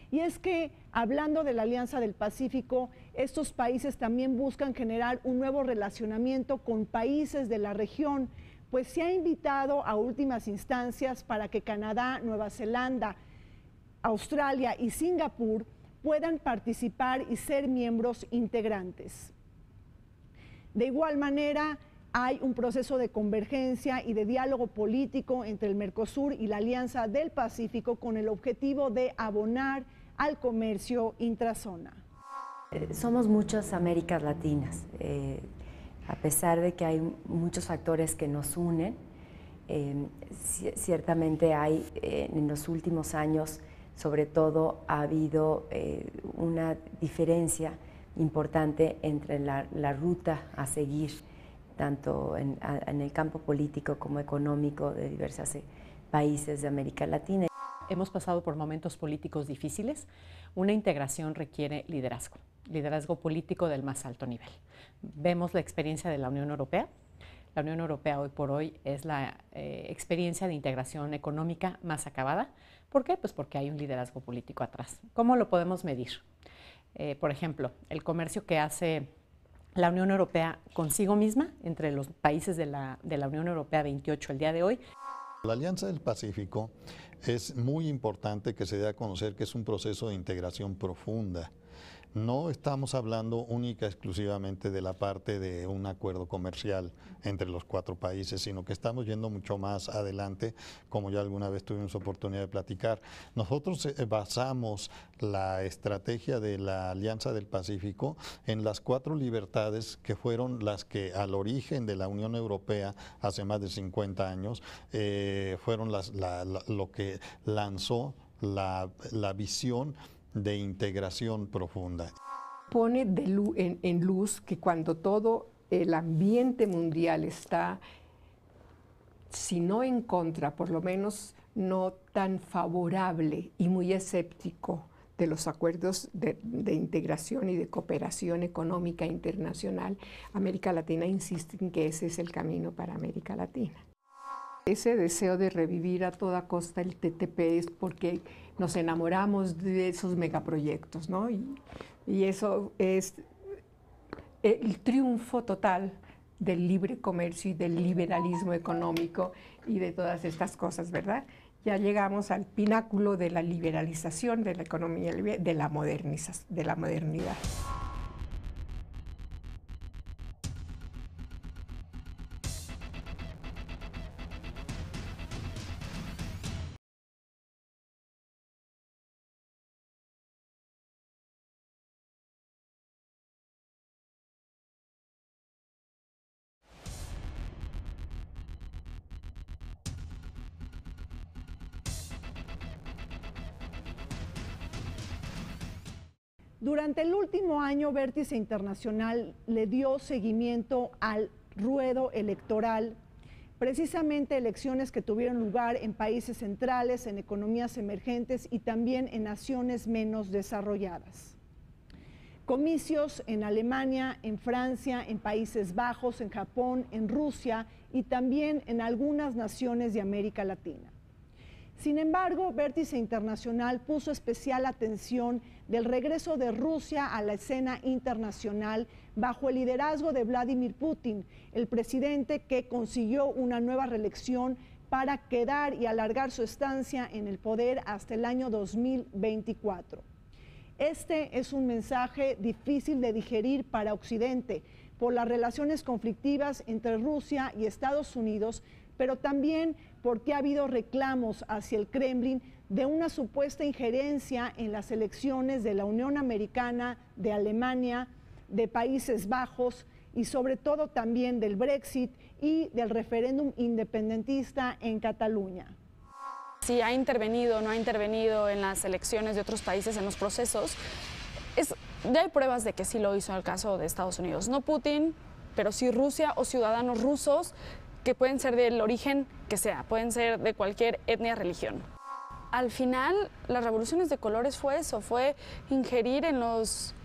Y es que, hablando de la Alianza del Pacífico, estos países también buscan generar un nuevo relacionamiento con países de la región, pues se ha invitado a últimas instancias para que Canadá, Nueva Zelanda, Australia y Singapur puedan participar y ser miembros integrantes. De igual manera, hay un proceso de convergencia y de diálogo político entre el Mercosur y la Alianza del Pacífico con el objetivo de abonar al comercio intrazona. Somos muchas Américas Latinas, a pesar de que hay muchos factores que nos unen, ciertamente hay en los últimos años, sobre todo, ha habido una diferencia importante entre la ruta a seguir, tanto en el campo político como económico de diversos países de América Latina. Hemos pasado por momentos políticos difíciles. Una integración requiere liderazgo político del más alto nivel. Vemos la experiencia de la Unión Europea. La Unión Europea hoy por hoy es la experiencia de integración económica más acabada. ¿Por qué? Pues porque hay un liderazgo político atrás. ¿Cómo lo podemos medir? Por ejemplo, el comercio que hace la Unión Europea consigo misma, entre los países de la Unión Europea 28 el día de hoy. La Alianza del Pacífico es muy importante que se dé a conocer que es un proceso de integración profunda. No estamos hablando única y exclusivamente de la parte de un acuerdo comercial entre los 4 países, sino que estamos yendo mucho más adelante, como ya alguna vez tuvimos oportunidad de platicar. Nosotros basamos la estrategia de la Alianza del Pacífico en las 4 libertades que fueron las que al origen de la Unión Europea hace más de 50 años fueron lo que lanzó la visión de integración profunda. Pone en luz que cuando todo el ambiente mundial está, si no en contra, por lo menos no tan favorable y muy escéptico de los acuerdos de integración y de cooperación económica internacional, América Latina insiste en que ese es el camino para América Latina. Ese deseo de revivir a toda costa el TTP es porque nos enamoramos de esos megaproyectos, ¿no? Y eso es el triunfo total del libre comercio y del liberalismo económico y de todas estas cosas, ¿verdad? Ya llegamos al pináculo de la liberalización de la economía, de la modernidad. Durante el último año, Vértice Internacional le dio seguimiento al ruedo electoral, precisamente elecciones que tuvieron lugar en países centrales, en economías emergentes y también en naciones menos desarrolladas. Comicios en Alemania, en Francia, en Países Bajos, en Japón, en Rusia y también en algunas naciones de América Latina. Sin embargo, Vértice Internacional puso especial atención del regreso de Rusia a la escena internacional bajo el liderazgo de Vladimir Putin, el presidente que consiguió una nueva reelección para quedar y alargar su estancia en el poder hasta el año 2024. Este es un mensaje difícil de digerir para Occidente por las relaciones conflictivas entre Rusia y Estados Unidos, pero también porque ha habido reclamos hacia el Kremlin de una supuesta injerencia en las elecciones de la Unión Americana, de Alemania, de Países Bajos y sobre todo también del Brexit y del referéndum independentista en Cataluña. Si ha intervenido o no ha intervenido en las elecciones de otros países, en los procesos, ya hay pruebas de que sí lo hizo en el caso de Estados Unidos. No Putin, pero sí Rusia o ciudadanos rusos que pueden ser del origen que sea, pueden ser de cualquier etnia, religión. Al final, las revoluciones de colores fue eso, fue ingerir en los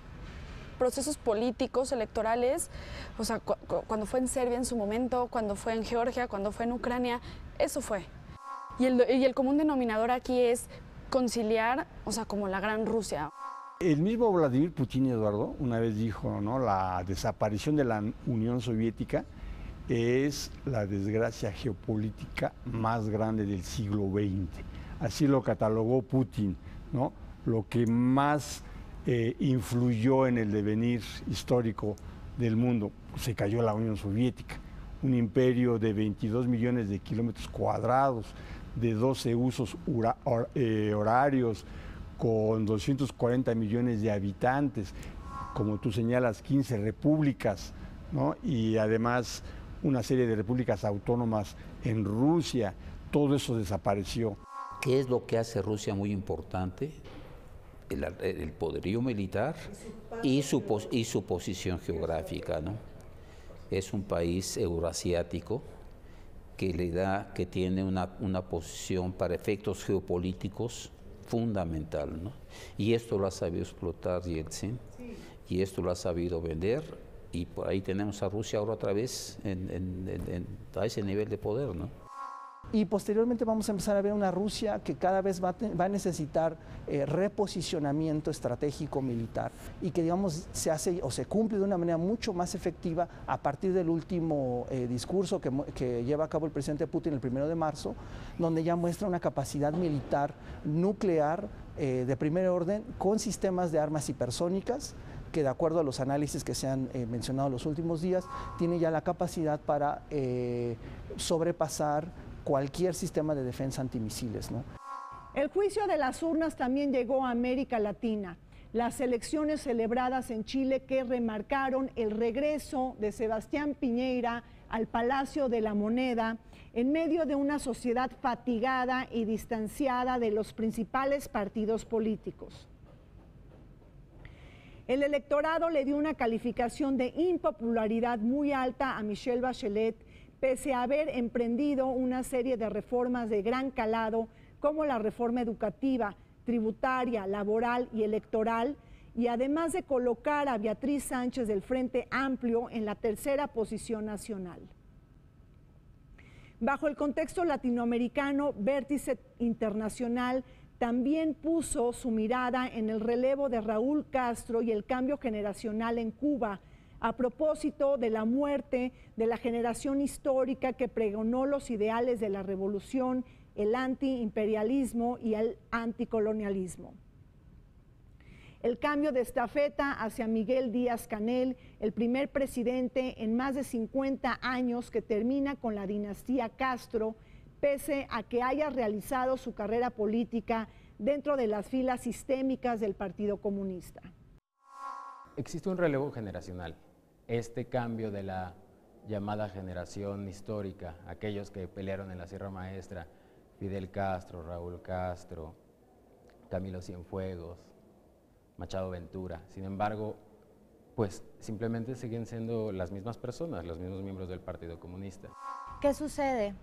procesos políticos, electorales, o sea, cuando fue en Serbia en su momento, cuando fue en Georgia, cuando fue en Ucrania, eso fue. Y el común denominador aquí es conciliar, o sea, como la gran Rusia. El mismo Vladimir Putin, Eduardo, una vez dijo, ¿no?, la desaparición de la Unión Soviética es la desgracia geopolítica más grande del siglo XX. Así lo catalogó Putin, ¿no? Lo que más influyó en el devenir histórico del mundo. Se cayó la Unión Soviética, un imperio de 22 millones de kilómetros cuadrados, de 12 usos horarios, con 240 millones de habitantes, como tú señalas, 15 repúblicas, ¿no? Y además una serie de repúblicas autónomas en Rusia. Todo eso desapareció. ¿Qué es lo que hace Rusia muy importante? El poderío militar y su posición geográfica, ¿no? Es un país euroasiático que tiene una posición para efectos geopolíticos fundamental, ¿no? Y esto lo ha sabido explotar Yeltsin, y esto lo ha sabido vender, y por ahí tenemos a Rusia ahora otra vez a ese nivel de poder, ¿no? Y posteriormente vamos a empezar a ver una Rusia que cada vez va a necesitar reposicionamiento estratégico militar y que, digamos, se hace o se cumple de una manera mucho más efectiva a partir del último discurso que lleva a cabo el presidente Putin el 1 de marzo, donde ya muestra una capacidad militar nuclear de primer orden con sistemas de armas hipersónicas que, de acuerdo a los análisis que se han mencionado los últimos días, tiene ya la capacidad para sobrepasar cualquier sistema de defensa antimisiles, ¿no? El juicio de las urnas también llegó a América Latina. Las elecciones celebradas en Chile que remarcaron el regreso de Sebastián Piñera al Palacio de la Moneda en medio de una sociedad fatigada y distanciada de los principales partidos políticos. El electorado le dio una calificación de impopularidad muy alta a Michelle Bachelet, pese a haber emprendido una serie de reformas de gran calado, como la reforma educativa, tributaria, laboral y electoral, y además de colocar a Beatriz Sánchez del Frente Amplio en la tercera posición nacional. Bajo el contexto latinoamericano, Vértice Internacional también puso su mirada en el relevo de Raúl Castro y el cambio generacional en Cuba, a propósito de la muerte de la generación histórica que pregonó los ideales de la revolución, el antiimperialismo y el anticolonialismo. El cambio de estafeta hacia Miguel Díaz-Canel, el primer presidente en más de 50 años que termina con la dinastía Castro, pese a que haya realizado su carrera política dentro de las filas sistémicas del Partido Comunista. Existe un relevo generacional. Este cambio de la llamada generación histórica, aquellos que pelearon en la Sierra Maestra, Fidel Castro, Raúl Castro, Camilo Cienfuegos, Machado Ventura. Sin embargo, pues simplemente siguen siendo las mismas personas, los mismos miembros del Partido Comunista. ¿Qué sucede?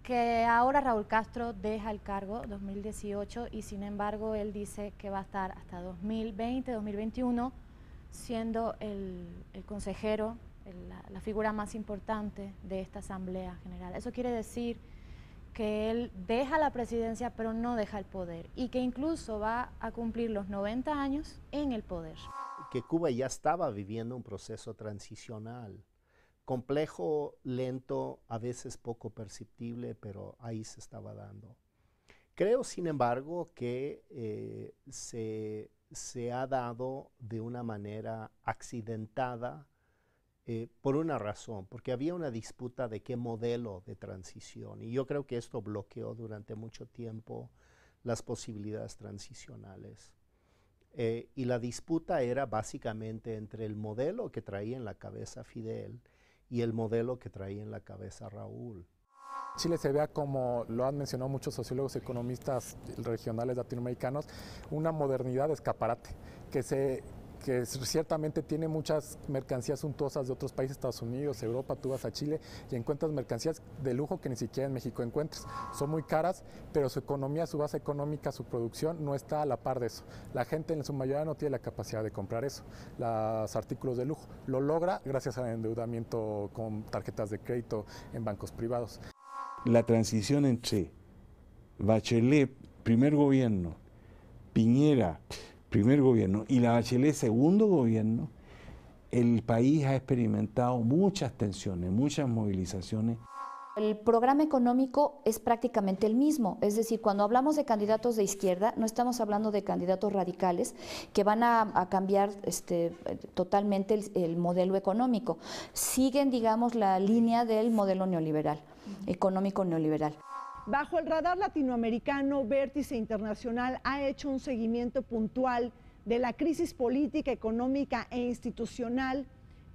Que ahora Raúl Castro deja el cargo 2018 y sin embargo él dice que va a estar hasta 2020, 2021 siendo el consejero, la figura más importante de esta Asamblea General. Eso quiere decir que él deja la presidencia pero no deja el poder y que incluso va a cumplir los 90 años en el poder. Que Cuba ya estaba viviendo un proceso transicional, complejo, lento, a veces poco perceptible, pero ahí se estaba dando. Creo, sin embargo, que se ha dado de una manera accidentada por una razón, porque había una disputa de qué modelo de transición, y yo creo que esto bloqueó durante mucho tiempo las posibilidades transicionales. Y la disputa era básicamente entre el modelo que traía en la cabeza Fidel y el modelo que traía en la cabeza Raúl. Chile se vea, como lo han mencionado muchos sociólogos y economistas regionales latinoamericanos, una modernidad de escaparate, que ciertamente tiene muchas mercancías suntuosas de otros países, Estados Unidos, Europa. Tú vas a Chile y encuentras mercancías de lujo que ni siquiera en México encuentras. Son muy caras, pero su economía, su base económica, su producción no está a la par de eso. La gente en su mayoría no tiene la capacidad de comprar eso, los artículos de lujo. Lo logra gracias al endeudamiento con tarjetas de crédito en bancos privados. La transición entre Bachelet, primer gobierno, Piñera, primer gobierno, y la Bachelet, segundo gobierno, el país ha experimentado muchas tensiones, muchas movilizaciones. El programa económico es prácticamente el mismo, es decir, cuando hablamos de candidatos de izquierda, no estamos hablando de candidatos radicales que van a cambiar totalmente el modelo económico. Siguen, digamos, la línea del modelo neoliberal, económico neoliberal. Bajo el radar latinoamericano, Vértice Internacional ha hecho un seguimiento puntual de la crisis política, económica e institucional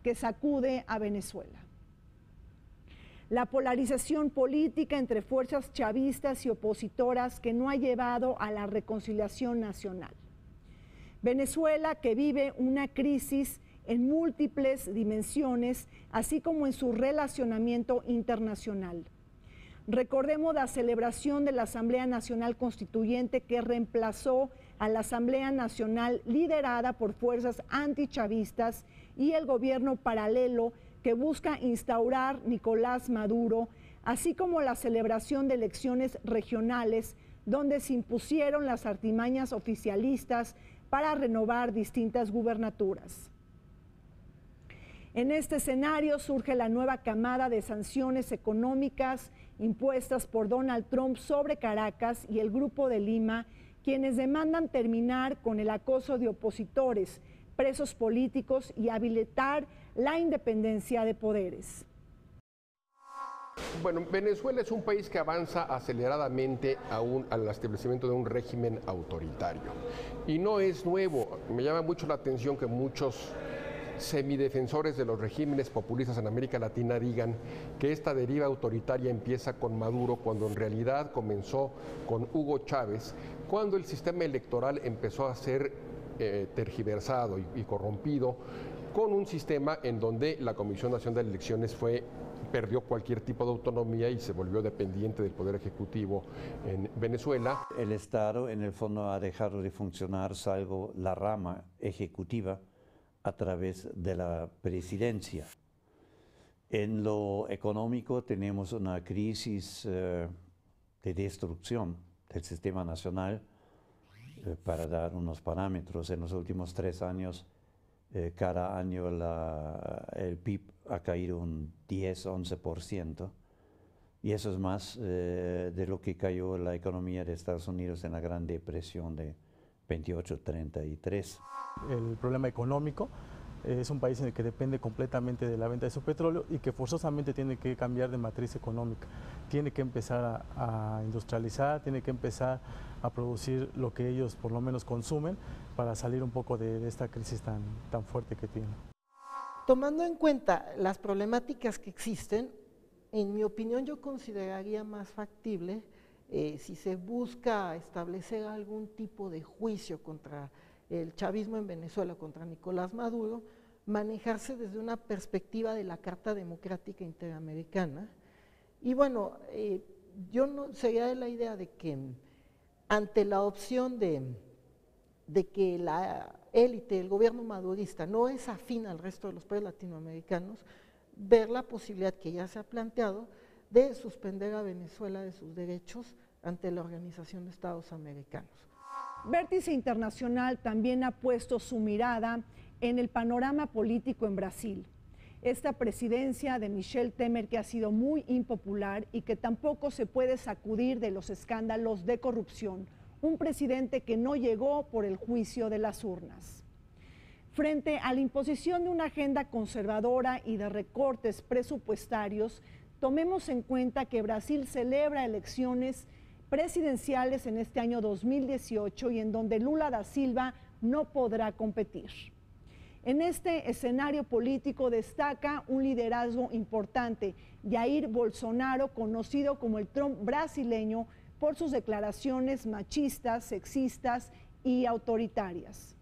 que sacude a Venezuela. La polarización política entre fuerzas chavistas y opositoras que no ha llevado a la reconciliación nacional. Venezuela, que vive una crisis en múltiples dimensiones, así como en su relacionamiento internacional. Recordemos la celebración de la Asamblea Nacional Constituyente que reemplazó a la Asamblea Nacional liderada por fuerzas antichavistas y el gobierno paralelo que busca instaurar Nicolás Maduro, así como la celebración de elecciones regionales donde se impusieron las artimañas oficialistas para renovar distintas gubernaturas. En este escenario surge la nueva camada de sanciones económicas impuestas por Donald Trump sobre Caracas y el Grupo de Lima, quienes demandan terminar con el acoso de opositores, presos políticos y habilitar la independencia de poderes. Bueno, Venezuela es un país que avanza aceleradamente al establecimiento de un régimen autoritario. Y no es nuevo. Me llama mucho la atención que muchos semidefensores de los regímenes populistas en América Latina digan que esta deriva autoritaria empieza con Maduro, cuando en realidad comenzó con Hugo Chávez, cuando el sistema electoral empezó a ser tergiversado y corrompido, con un sistema en donde la Comisión Nacional de Elecciones perdió cualquier tipo de autonomía y se volvió dependiente del Poder Ejecutivo en Venezuela. El Estado, en el fondo, ha dejado de funcionar, salvo la rama ejecutiva, a través de la presidencia. En lo económico tenemos una crisis de destrucción del sistema nacional. Para dar unos parámetros, en los últimos 3 años, cada año el PIB ha caído un 10-11%, y eso es más de lo que cayó la economía de Estados Unidos en la Gran Depresión de 28-33. El problema económico es un país en el que depende completamente de la venta de su petróleo y que forzosamente tiene que cambiar de matriz económica. Tiene que empezar a industrializar, tiene que empezar a producir lo que ellos por lo menos consumen para salir un poco de esta crisis tan fuerte que tiene. Tomando en cuenta las problemáticas que existen, en mi opinión yo consideraría más factible si se busca establecer algún tipo de juicio contra el chavismo en Venezuela contra Nicolás Maduro, manejarse desde una perspectiva de la Carta Democrática Interamericana. Y bueno, yo no sería de la idea de que ante la opción de que la élite, el gobierno madurista, no es afín al resto de los países latinoamericanos, ver la posibilidad que ya se ha planteado de suspender a Venezuela de sus derechos ante la Organización de Estados Americanos. Vértice Internacional también ha puesto su mirada en el panorama político en Brasil. Esta presidencia de Michel Temer, que ha sido muy impopular y que tampoco se puede sacudir de los escándalos de corrupción, un presidente que no llegó por el juicio de las urnas. Frente a la imposición de una agenda conservadora y de recortes presupuestarios, tomemos en cuenta que Brasil celebra elecciones presidenciales en este año 2018 y en donde Lula da Silva no podrá competir. En este escenario político destaca un liderazgo importante, Jair Bolsonaro, conocido como el Trump brasileño por sus declaraciones machistas, sexistas y autoritarias.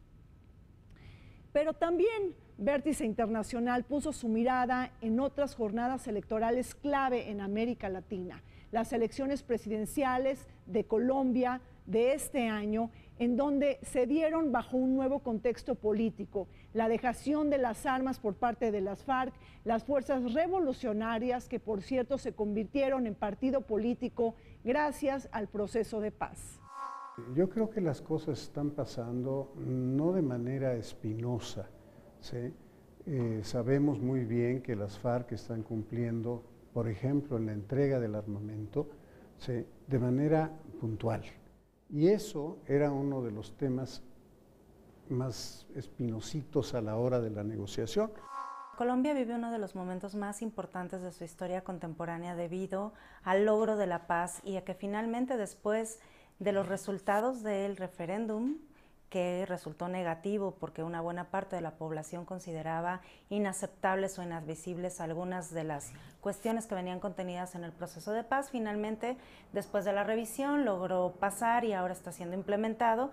Pero también Vértice Internacional puso su mirada en otras jornadas electorales clave en América Latina, las elecciones presidenciales de Colombia de este año, en donde se dieron bajo un nuevo contexto político, la dejación de las armas por parte de las FARC, las fuerzas revolucionarias que por cierto se convirtieron en partido político gracias al proceso de paz. Yo creo que las cosas están pasando no de manera espinosa, ¿sí? Sabemos muy bien que las FARC están cumpliendo, por ejemplo, en la entrega del armamento, ¿sí?, de manera puntual. Y eso era uno de los temas más espinosito a la hora de la negociación. Colombia vive uno de los momentos más importantes de su historia contemporánea debido al logro de la paz y a que finalmente después de los resultados del referéndum, que resultó negativo porque una buena parte de la población consideraba inaceptables o inadmisibles algunas de las cuestiones que venían contenidas en el proceso de paz, finalmente, después de la revisión, logró pasar y ahora está siendo implementado.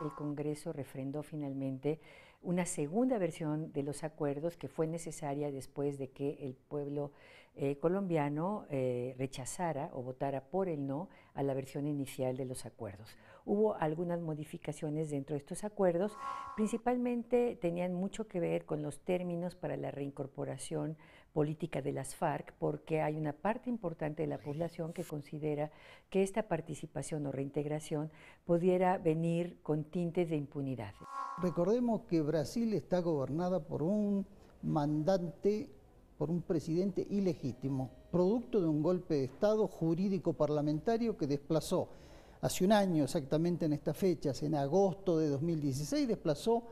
El Congreso refrendó finalmente una segunda versión de los acuerdos que fue necesaria después de que el pueblo colombiano rechazara o votara por el no a la versión inicial de los acuerdos. Hubo algunas modificaciones dentro de estos acuerdos, principalmente tenían mucho que ver con los términos para la reincorporación política de las FARC, porque hay una parte importante de la población que considera que esta participación o reintegración pudiera venir con tintes de impunidad. Recordemos que Brasil está gobernada por un mandante, por un presidente ilegítimo, producto de un golpe de Estado jurídico parlamentario que desplazó, hace un año exactamente en estas fechas, en agosto de 2016, desplazó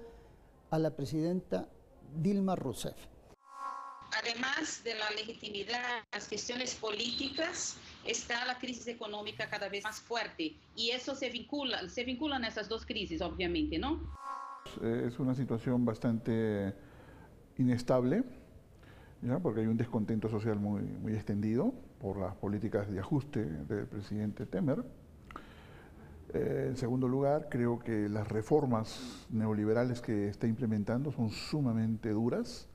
a la presidenta Dilma Rousseff. Además de la legitimidad, las cuestiones políticas, está la crisis económica cada vez más fuerte y eso se vinculan esas dos crisis, obviamente, ¿no? Es una situación bastante inestable, ¿ya? Porque hay un descontento social muy extendido por las políticas de ajuste del presidente Temer. En segundo lugar, creo que las reformas neoliberales que está implementando son sumamente duras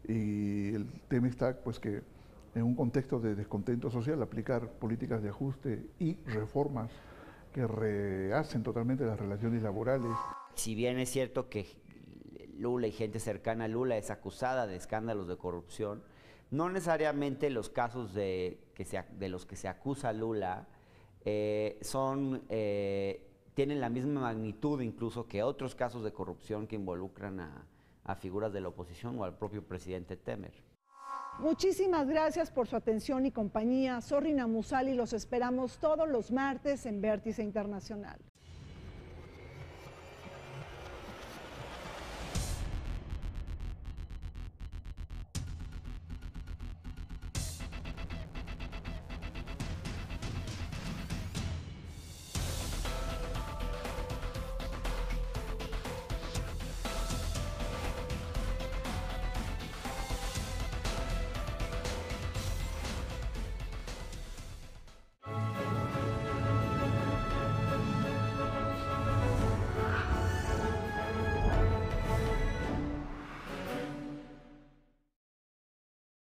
y el tema está pues que en un contexto de descontento social aplicar políticas de ajuste y reformas que rehacen totalmente las relaciones laborales. Si bien es cierto que Lula y gente cercana a Lula es acusada de escándalos de corrupción, no necesariamente los casos de los que se acusa a Lula tienen la misma magnitud incluso que otros casos de corrupción que involucran a figuras de la oposición o al propio presidente Temer. Muchísimas gracias por su atención y compañía. Soy Rina Musali y los esperamos todos los martes en Vértice Internacional.